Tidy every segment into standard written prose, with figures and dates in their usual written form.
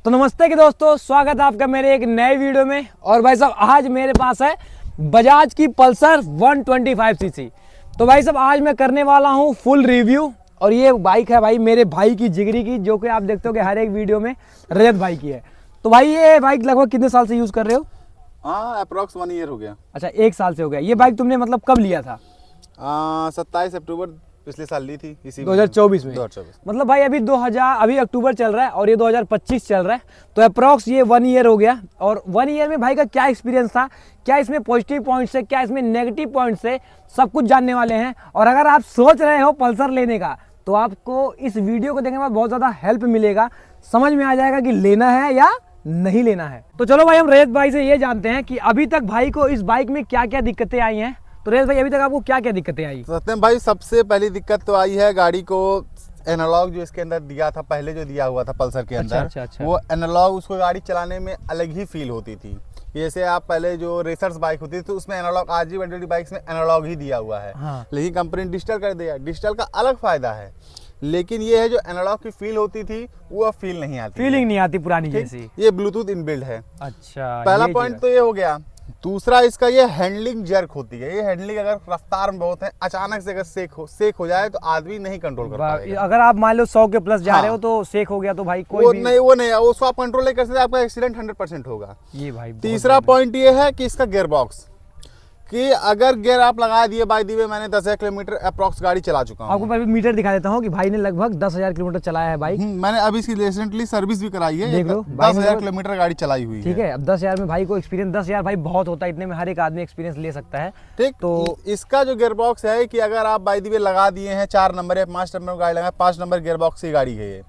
तो नमस्ते के दोस्तों, स्वागत है आपका मेरे एक नए वीडियो में। और भाई साहब आज मेरे पास है बजाज की पल्सर 125 सीसी। तो भाई साहब आज मैं करने वाला हूँ फुल रिव्यू। और ये बाइक है भाई मेरे भाई की जिगरी की, जो कि आप देखते हो कि हर एक वीडियो में रजत भाई की है। तो भाई ये बाइक लगभग कितने साल से यूज कर रहे हो? हाँ, अप्रॉक्स 1 ईयर हो गया। अच्छा, 1 साल से हो गया। ये बाइक तुमने मतलब कब लिया था? 27 अक्टूबर पिछले साल ली थी, इसी 2024 में। 2024 मतलब भाई अभी अक्टूबर चल रहा है और ये 2025 चल रहा है, तो अप्रॉक्स ये 1 ईयर हो गया। और 1 ईयर में भाई का क्या एक्सपीरियंस था, क्या इसमें पॉजिटिव पॉइंट्स है, क्या इसमें नेगेटिव पॉइंट्स है, सब कुछ जानने वाले हैं। और अगर आप सोच रहे हो पल्सर लेने का, तो आपको इस वीडियो को देखने के बाद बहुत ज़्यादा हेल्प मिलेगा, समझ में आ जाएगा कि लेना है या नहीं लेना है। तो चलो भाई हम रजत भाई से ये जानते हैं कि अभी तक भाई को इस बाइक में क्या क्या दिक्कतें आई हैं। तो रजत भाई अभी तक आपको क्या क्या दिक्कतें आई? सत्यम भाई, सबसे पहली दिक्कत तो आई है गाड़ी को एनालॉग जो इसके अंदर दिया था, पहले जो दिया हुआ था पल्सर के अंदर। अच्छा। वो एनालॉग उसको गाड़ी चलाने में अलग ही फील होती थी। जैसे आप पहले जो रेसर्स बाइक होती थी तो उसमें एनालॉग, आज ही वाली बाइक्स में एनालॉग ही दिया हुआ है। हाँ। लेकिन कंपनी डिजिटल कर दिया। डिजिटल का अलग फायदा है, लेकिन ये है जो एनालॉग की फील होती थी वो अब फील नहीं आती, फीलिंग नहीं आती पुरानी जैसी। ये ब्लूटूथ इनबिल्ड है। अच्छा, पहला पॉइंट तो ये हो गया। दूसरा इसका ये हैंडलिंग जर्क होती है। ये हैंडलिंग अगर रफ्तार में बहुत है, अचानक से अगर सेक हो जाए तो आदमी नहीं कंट्रोल कर पाएगा। अगर आप मान लो 100 के प्लस जा रहे हो हाँ। तो सेक हो गया तो भाई कोई वो भी नहीं उसको आप कंट्रोल नहीं कर सकते, आपका एक्सीडेंट 100% होगा। ये भाई तीसरा पॉइंट ये है कि इसका गियर बॉक्स, कि अगर गियर आप लगा दिए, बाय द वे मैंने 10,000 किलोमीटर अप्रॉक्स गाड़ी चला चुका हूँ। आपको पहले मीटर दिखा देता हूँ कि भाई ने लगभग 10,000 किलोमीटर चलाया है बाइक। मैंने अभी इसकी रिसेंटली सर्विस भी कराई है। देख लो, 10,000 किलोमीटर गाड़ी चलाई हुई है। ठीक है, अब 10,000 में भाई को एक्सपीरियंस, 10,000 भाई बहुत होता है, इतने में हर एक आदमी एक्सपीरियंस ले सकता है। ठीक, तो इसका जो गियर बॉक्स है कि अगर आप बाय द वे लगा दिए हैं 4 नंबर या 5 नंबर गाड़ी लगा, 5 नंबर गियर बॉक्स की गाड़ी है ये।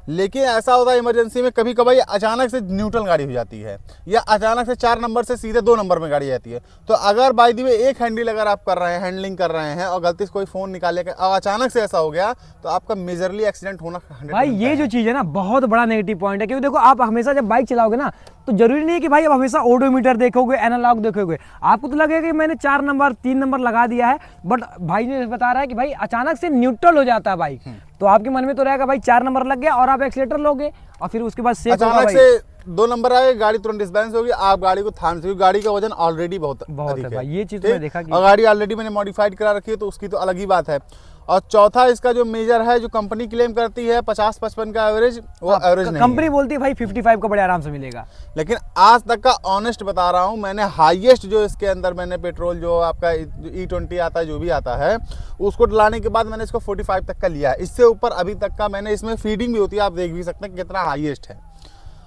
लेकिन ऐसा होता है इमरजेंसी में कभी कभी अचानक से न्यूट्रल गाड़ी हो जाती है, या अचानक से 4 नंबर से सीधे 2 नंबर में गाड़ी जाती है। तो अगर बाय द वे एक हैंडल अगर आप कर रहे हैं, हैंडलिंग कर रहे हैं और गलती से कोई फोन निकाले और अचानक से ऐसा हो गया, तो आपका मेजरली एक्सीडेंट होना 100% भाई ये जो चीज़ है ना बहुत बड़ा नेगेटिव पॉइंट है। क्योंकि देखो आप हमेशा जब बाइक चलाओगे ना, तो जरूरी नहीं है कि भाई आप हमेशा ओडोमीटर देखोगे, एनालॉग देखोगे। आपको तो लगेगा कि मैंने 4 नंबर 3 नंबर लगा दिया है, बट भाई ने बता रहा है कि भाई अचानक से न्यूट्रल हो जाता है बाइक। तो आपके मन में तो रहेगा भाई 4 नंबर लग गया और आप एक्सीलेटर लोगे और फिर उसके बाद अचानक से 2 नंबर आए, गाड़ी तुरंत डिस्बैलेंस होगी, आप गाड़ी को थाम सकते हो। गाड़ी का वजन ऑलरेडी बहुत अधिक है है भाई, ये चीज तो मैं देखा कि और गाड़ी ऑलरेडी मैंने मॉडिफाइड करा रखी है, तो उसकी तो अलग ही बात है। और चौथा इसका जो मेजर है, जो कंपनी क्लेम करती है 50-55 का एवरेज, वो एवरेज नहीं कंपनी बोलती है भाई 55 का बड़े आराम से मिलेगा। लेकिन आज तक का ऑनेस्ट बता रहा हूँ, मैंने हाईएस्ट जो इसके अंदर मैंने पेट्रोल जो आपका E20 आता है, जो भी आता है, उसको डलाने के बाद मैंने इसको 45 तक का लिया है। इससे ऊपर अभी तक का मैंने, इसमें फीडिंग भी होती है, आप देख भी सकते हैं कितना हाईएस्ट है।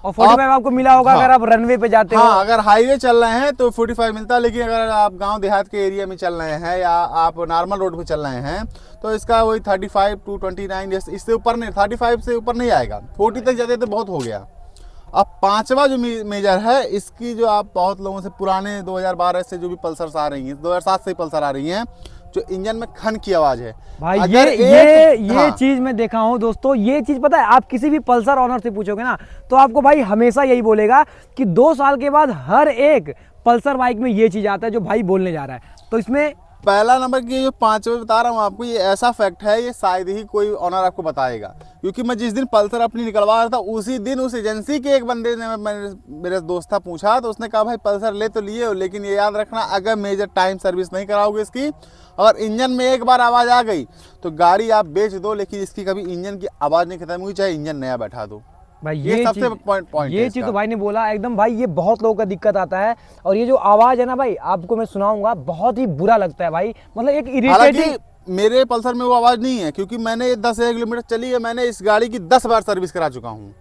और 45 आपको मिला होगा। हाँ, अगर आप रनवे पे जाते हो। अगर हाईवे चल रहे हैं तो 45 मिलता है, लेकिन अगर आप गांव देहात के एरिया में चल रहे हैं या आप नॉर्मल रोड पे चल रहे हैं तो इसका वही 35 to 29, इससे ऊपर नहीं, 35 से ऊपर नहीं आएगा। 40 तक जाते तो बहुत हो गया। अब 5वां जो मेजर है इसकी, जो आप बहुत लोगों से पुराने 2012 से जो भी पल्सर्स आ रही हैं, 2007 से पल्सर आ रही हैं, जो इंजन में खन की आवाज है भाई, ये चीज मैं देखा हूं दोस्तों। ये चीज पता है, आप किसी भी पल्सर ऑनर से पूछोगे ना, तो आपको भाई हमेशा यही बोलेगा कि 2 साल के बाद हर एक पल्सर बाइक में ये चीज आता है जो भाई बोलने जा रहा है। तो इसमें पहला नंबर की जो 5वें बता रहा हूँ आपको, ये ऐसा फैक्ट है, ये शायद ही कोई ऑनर आपको बताएगा। क्योंकि मैं जिस दिन पल्सर अपनी निकलवा रहा था, उसी दिन उस एजेंसी के एक बंदे ने, मेरे दोस्त था, पूछा तो उसने कहा भाई पल्सर ले तो लिए हो, लेकिन ये याद रखना अगर मेजर टाइम सर्विस नहीं कराओगे इसकी, और इंजन में एक बार आवाज़ आ गई तो गाड़ी आप बेच दो, लेकिन इसकी कभी इंजन की आवाज़ नहीं खत्म हुई, चाहे इंजन नया बैठा दो। भाई ये सबसे पॉइंट ये चीज तो भाई ने बोला एकदम भाई, ये बहुत लोगों का दिक्कत आता है। और ये जो आवाज है ना भाई, आपको मैं सुनाऊंगा, बहुत ही बुरा लगता है भाई, मतलब एक इरिटेटिंग। मेरे पल्सर में वो आवाज़ नहीं है, क्योंकि मैंने 10,000 किलोमीटर चली है, मैंने इस गाड़ी की 10 बार सर्विस करा चुका हूँ।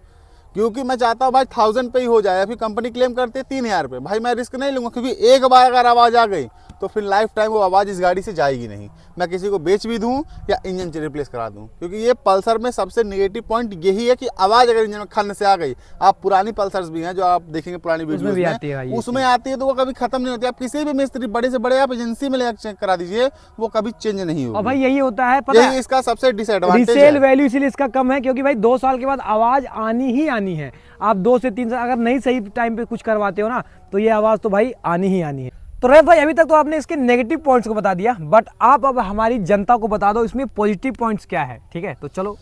क्योंकि मैं चाहता हूँ भाई 1000 पे ही हो जाए। फिर कंपनी क्लेम करती है 3000 पे, भाई मैं रिस्क नहीं लूँगा, क्योंकि एक बार अगर आवाज़ आ गई तो फिर लाइफ टाइम वो आवाज़ इस गाड़ी से जाएगी नहीं। मैं किसी को बेच भी दूँ या इंजन से रिप्लेस करा दूँ, क्योंकि ये पल्सर में सबसे नेगेटिव पॉइंट यही है कि आवाज़ अगर इंजन में खन से आ गई। आप पुरानी पल्सर्स भी हैं जो आप देखेंगे पुरानी वीडियोस में, उसमें आती है तो वो कभी खत्म नहीं होती। आप किसी भी मिस्त्री बड़े से बड़े आप एजेंसी में ले चेक करा दीजिए, वो कभी चेंज नहीं होगी। भाई यही होता है, पता है इसका सबसे डिसएडवांटेज है। रीसेल वैल्यू इसीलिए इसका कम है, क्योंकि भाई 2 साल के बाद आवाज़ आनी ही आनी है। आप 2 से 3 साल अगर नहीं सही टाइम पे कुछ करवाते हो ना, तो ये आवाज़ तो भाई आनी ही आनी है। तो रजत भाई अभी तक तो आपने इसके नेगेटिव पॉइंट्स को बता दिया, बट आप अब हमारी जनता को बता दो इसमें पॉजिटिव पॉइंट्स क्या है। ठीक है, तो चलो।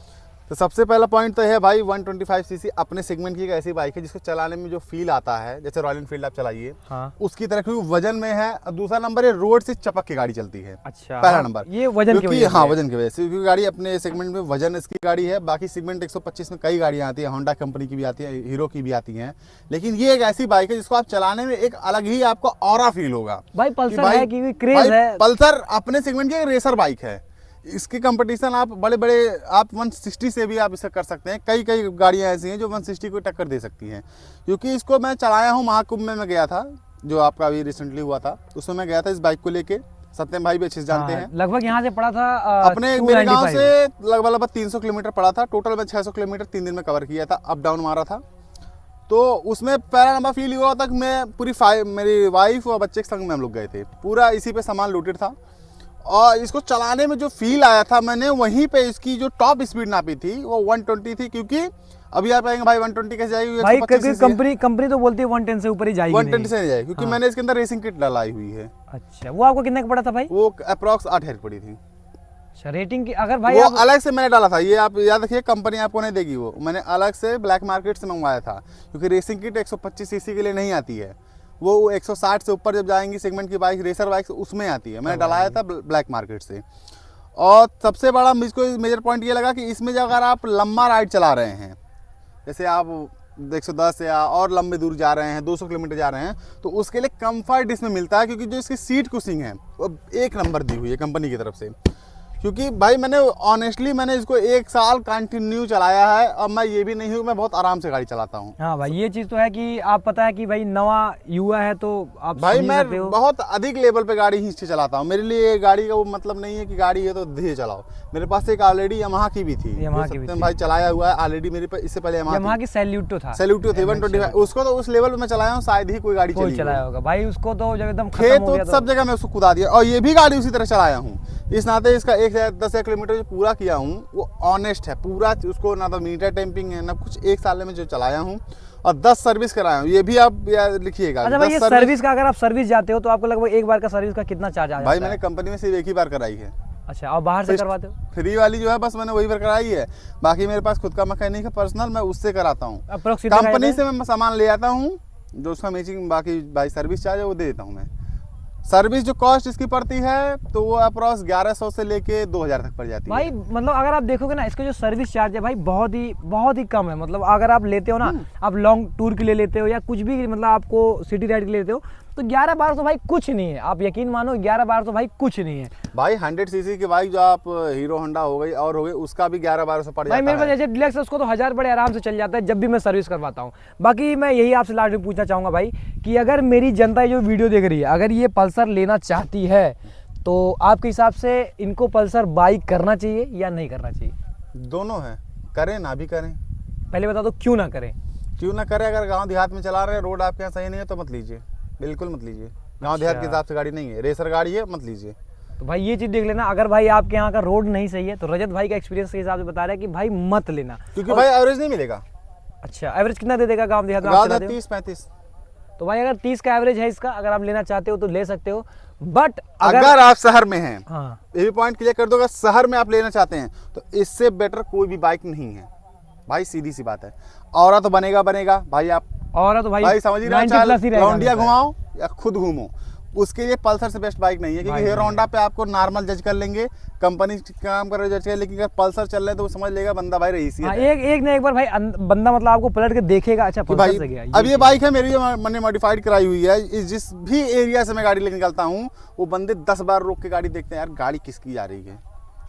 तो सबसे पहला पॉइंट तो है भाई 125 सीसी अपने सेगमेंट की एक ऐसी बाइक है जिसको चलाने में जो फील आता है, जैसे रॉयल एनफील्ड आप चलाइए हाँ। उसकी तरह, क्योंकि वजन में है। और दूसरा नंबर है रोड से चपक के गाड़ी चलती है। अच्छा, पहला नंबर ये वजन की क्योंकि वजह से हाँ है। वजन की वजह से, क्योंकि गाड़ी अपने सेगमेंट में वजन इसकी गाड़ी है। बाकी सेगमेंट 125 में कई गाड़ियाँ आती है, होंडा कंपनी की भी आती है, हीरो की भी आती हैं, लेकिन ये एक ऐसी बाइक है जिसको आप चलाने में एक अलग ही आपको ऑरा फील होगा। भाई कि पल्सर भाई- है क्योंकि क्रेज भाई है। पल्सर अपने सेगमेंट की एक रेसर बाइक है। इसकी कंपटीशन आप बड़े बड़े आप 160 से भी आप इसे कर सकते हैं। कई कई गाड़ियां ऐसी हैं जो 160 को टक्कर दे सकती हैं। क्योंकि इसको मैं चलाया हूं, महाकुंभ में मैं गया था जो आपका अभी रिसेंटली हुआ था, उसमें मैं गया था इस बाइक को लेके। सत्यम भाई भी अच्छे से जानते हैं। लगभग यहाँ से पड़ा था अपने मेरे गांव से लगभग 300 किलोमीटर पड़ा था। टोटल मैं 600 किलोमीटर 3 दिन में कवर किया था, अप डाउन मारा था। तो उसमें पहला नंबर फील हुआ था कि मैं पूरी मेरी वाइफ और बच्चे के संग में हम लोग गए थे, पूरा इसी पे सामान लोडेड था। और इसको चलाने में जो फील आया था, मैंने वहीं पे इसकी जो टॉप स्पीड नापी थी वो 120 थी। क्योंकि अभी आप कहेंगे भाई 120 कैसे जाएगी, भाई कंपनी तो बोलती है 110 से ऊपर ही जाएगी। 120 से नहीं जाएगी, क्योंकि मैंने इसके अंदर रेसिंग किट डलाई हुई है। अच्छा, वो आपको कितने का पड़ा था भाई? वो अप्रॉक्स 8,000 की पड़ी थी। अच्छा, रेटिंग की अगर भाई वो आप अलग से मैंने डाला था, ये आप याद रखिए, कंपनी आपको नहीं देगी। वो मैंने अलग से ब्लैक मार्केट से मंगवाया था, क्योंकि रेसिंग किट 125 सीसी के लिए नहीं आती है। वो 160 से ऊपर जब जाएंगी सेगमेंट की बाइक, रेसर बाइक, उसमें आती है। मैंने डलाया था ब्लैक मार्केट से। और सबसे बड़ा मुझको मेजर पॉइंट ये लगा कि इसमें जो अगर आप लंबा राइड चला रहे हैं, जैसे आप 110 या और लंबे दूर जा रहे हैं, 200 किलोमीटर जा रहे हैं, तो उसके लिए कंफर्ट इसमें मिलता है। क्योंकि जो इसकी सीट कुशिंग है वो एक नंबर दी हुई है कंपनी की तरफ से। क्योंकि भाई मैंने ऑनेस्टली मैंने इसको 1 साल कंटिन्यू चलाया है, और मैं ये भी नहीं हूँ, मैं बहुत आराम से गाड़ी चलाता हूँ। हाँ भाई, ये चीज़ तो है कि आप पता है कि भाई नवा युवा है तो आप भाई समझ सकते मैं हो। बहुत अधिक लेवल पे गाड़ी खींच के चलाता हूँ। मेरे लिए गाड़ी का वो मतलब नहीं है कि गाड़ी है तो धीरे चलाओ। मेरे पास एक ऑलरेडी यमाहा की भी थी, यामाहा जो की भी सत्यम थी। भाई चलाया हुआ है ऑलरेडी मेरे पास। इससे पहले यामाहा की सैल्यूटो था, सैल्यूटो थी 125, उसको तो उस लेवल पे मैं चलाया हूँ, शायद ही कोई गाड़ी कोई चली चलाया होगा भाई। उसको तो जब एकदम खत्म खेत हो गया तो सब जगह मैं उसको कुदा दिया। और ये भी गाड़ी उसी तरह चलाया हूँ। इस नाते इसका 10 किलोमीटर जो पूरा किया हूँ वो ऑनेस्ट है पूरा। उसको ना तो मीटर टेम्पिंग है ना कुछ, 1 साल में जो चलाया हूँ। और 10 सर्विस कराया हूँ, ये भी आप लिखिएगा। अच्छा भाई, ये सर्विस का अगर आप सर्विस जाते हो तो आपको लगभग एक बार का सर्विस का कितना चार्ज आ जाता भाई है? मैंने कंपनी में सिर्फ एक ही बार कराई है। अच्छा, और बाहर से करवाते हो? फ्री वाली जो है बस मैंने वही बार कराई है। बाकी मेरे पास खुद का मैकेनिक है पर्सनल, मैं उससे कराता हूँ। अप्रोक्सीमेट कंपनी से मैं सामान ले आता हूँ, जो उसका मैचिंग बाकी भाई सर्विस चार्ज है वो दे देता हूँ मैं। सर्विस जो कॉस्ट इसकी पड़ती है तो वो अप्रॉक्स 1100 से लेके 2000 तक पड़ जाती भाई। है। मतलब अगर आप देखोगे ना, इसका जो सर्विस चार्ज है भाई बहुत ही कम है। मतलब अगर आप लेते हो ना, आप लॉन्ग टूर के लिए लेते हो या कुछ भी, मतलब आपको सिटी राइड के लिए लेते हो, तो 11-1200 भाई कुछ नहीं है। आप यकीन मानो 11-1200 भाई कुछ नहीं है भाई 100 सीसी की बाइक जो आप हीरो होंडा हो गई और हो गई, उसका भी 11-1200 पड़ भाई। जाता मेरे पास है। जैसे डिलक्स है, उसको तो 1000 बड़े आराम से चल जाता है जब भी मैं सर्विस करवाता हूँ। बाकी मैं यही आपसे लास्ट में पूछना चाहूँगा भाई कि अगर मेरी जनता जो वीडियो देख रही है, अगर ये पल्सर लेना चाहती है तो आपके हिसाब से इनको पल्सर बाई करना चाहिए या नहीं करना चाहिए? दोनों है, करें ना भी करें। पहले बता दो क्यों ना करें। क्यों ना करें? अगर गांव देहात में चला रहे हैं, रोड आपके यहाँ सही नहीं है तो मत लीजिए, बिल्कुल मत लीजिए। गांव देहात के हिसाब से गाड़ी नहीं है, रेसर गाड़ी है, मत लीजिए। तो भाई ये चीज़ देख लेना, अगर भाई आपके यहाँ का रोड नहीं सही है तो रजत भाई का एक्सपीरियंस के हिसाब से बता रहा है कि भाई मत लेना, क्योंकि भाई एवरेज नहीं मिलेगा। अच्छा, एवरेज कितना दे देगा गांव देहात में? गांव देहात 30-35। तो भाई अगर 30 का एवरेज है इसका, अगर आप लेना चाहते हो तो ले सकते हो। बट अगर आप शहर में हैं, हाँ, ये भी पॉइंट क्लियर कर दो, अगर शहर में आप लेना चाहते हैं तो इससे बेटर कोई भी बाइक नहीं है भाई, सीधी सी बात है। और तो बनेगा भाई। आप और तो भाई समझ ही रहे हो, 90 प्लस ही चाहे रहेगा लौंडिया हमेशा। घुमाओ या खुद घूमो, उसके लिए पल्सर से बेस्ट बाइक नहीं है। क्योंकि भाई हीरो होंडा पे आपको नॉर्मल जज कर लेंगे, कंपनी काम कर रहे जज कर, लेकिन अगर पल्सर चल रहे हैं तो वो समझ लेगा बंदा भाई रईसी हाँ, है। एक ना एक बार भाई बंदा मतलब आपको पलट के देखेगा, अच्छा कि पल्सर से गया। भाई अब ये बाइक है मेरी, जो मैंने मॉडिफाइड कराई हुई है। जिस भी एरिया से मैं गाड़ी लेके निकलता हूँ वो बंदे 10 बार रोक के गाड़ी देखते हैं, यार गाड़ी किसकी जा रही है।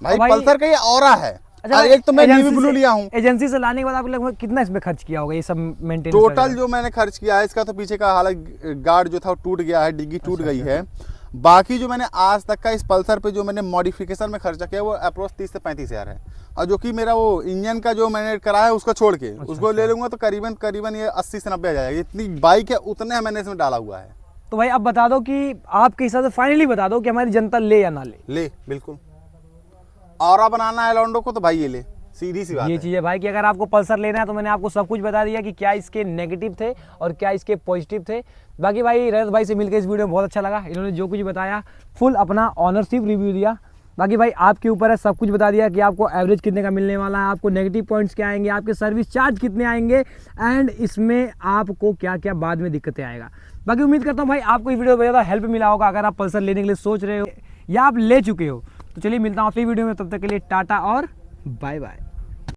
भाई पल्सर का ये ऑरा है। अच्छा, एक तो मैं नेवी ब्लू लिया हूँ, एजेंसी से लाने के बाद आपने लगभग कितना इसमें खर्च किया होगा ये सब मेंटेन? टोटल जो मैंने खर्च किया है इसका, तो पीछे का हालांकि गार्ड जो था वो टूट गया है, डिग्गी टूट गई है। बाकी जो मैंने आज तक का इस पल्सर पे जो मैंने मॉडिफिकेशन में खर्चा किया वो अप्रोक्स 30 से 35 हज़ार है। और जो कि मेरा वो इंजन का जो मैंने कराया है उसको छोड़ के उसको ले लूंगा तो करीबन ये 80 से 90 आ जाएगा। इतनी बाइक है उतने मैंने इसमें डाला हुआ है। तो भाई अब बता दो कि आपके हिसाब से फाइनली बता दो कि हमारी जनता ले या ना ले। बिल्कुल। ऑरा बनाना है लॉन्डो को तो भाई ये ले, सीधी सी बात ये है। चीज़ है भाई कि अगर आपको पल्सर लेना है तो मैंने आपको सब कुछ बता दिया कि क्या इसके नेगेटिव थे और क्या इसके पॉजिटिव थे। बाकी भाई रजत भाई से मिलकर इस वीडियो में बहुत अच्छा लगा। इन्होंने जो कुछ बताया फुल अपना ऑनरशिप रिव्यू दिया। बाकी भाई आपके ऊपर है, सब कुछ बता दिया कि आपको एवरेज कितने का मिलने वाला है, आपको नेगेटिव पॉइंट्स क्या आएंगे, आपके सर्विस चार्ज कितने आएंगे एंड इसमें आपको क्या क्या बाद में दिक्कतें आएगा। बाकी उम्मीद करता हूँ भाई आपको ये वीडियो बहुत ज़्यादा हेल्प मिला होगा अगर आप पल्सर लेने के लिए सोच रहे हो या आप ले चुके हो। तो चलिए मिलता हूँ आपकी वीडियो में, तब तक के लिए टाटा और बाय बाय।